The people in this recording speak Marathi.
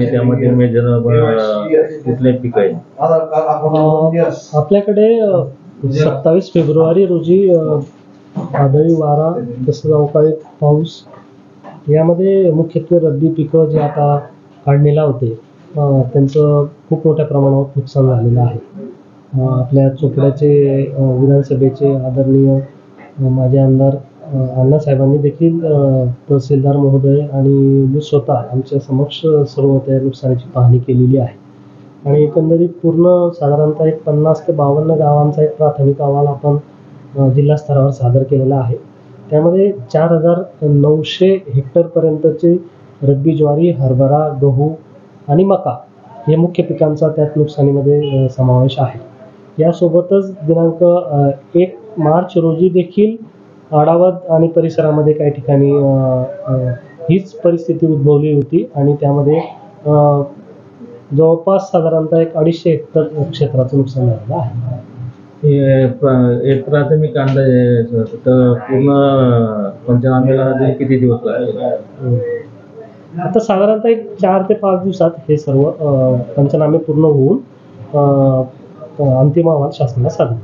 आणि त्यामध्ये मेजर कुठले पीक आहे? आपल्याकडे 27 फेब्रुवारी रोजी वादळी वारा तसंच अवकाळी पाऊस यामध्ये मुख्यत्वे रब्बी पिकं जे आता काढणीला होते त्यांचं खूप मोठ्या प्रमाणावर नुकसान झालेलं आहे. आपल्या चोपड्याचे विधानसभेचे आदरणीय माजी आमदार अण्णासाहेबांनी देखील तहसीलदार महोदय आणि मी स्वतः आमच्या समक्ष सर्व त्या नुकसानीची पाहणी केलेली आहे. आणि एकंदरीत पूर्ण साधारणतः एक 50 ते 52 गावांचा एक प्राथमिक अहवाल आपण जिल्हा स्तरावर सादर केलेला आहे. त्यामध्ये 4900 हेक्टरपर्यंतचे रब्बी ज्वारी, हरभरा, गहू आणि मका हे मुख्य पिकांचा त्यात नुकसानीमध्ये समावेश आहे. यासोबतच दिनांक 1 मार्च रोजी देखील आढावा आणि परिसरामध्ये काही ठिकाणी हीच परिस्थिती उद्भवली होती आणि त्यामध्ये जवळपास साधारणतः एक 250 हेक्टर क्षेत्राचं नुकसान झालेलं आहे. एक प्राथमिक अंदाज तर पूर्ण पंचनाम्याला किती दिवस लागतील? आता साधारणतः एक 4 ते 5 दिवसात हे सर्व पंचनामे पूर्ण होऊन अंतिम अहवाल शासनाला सादर.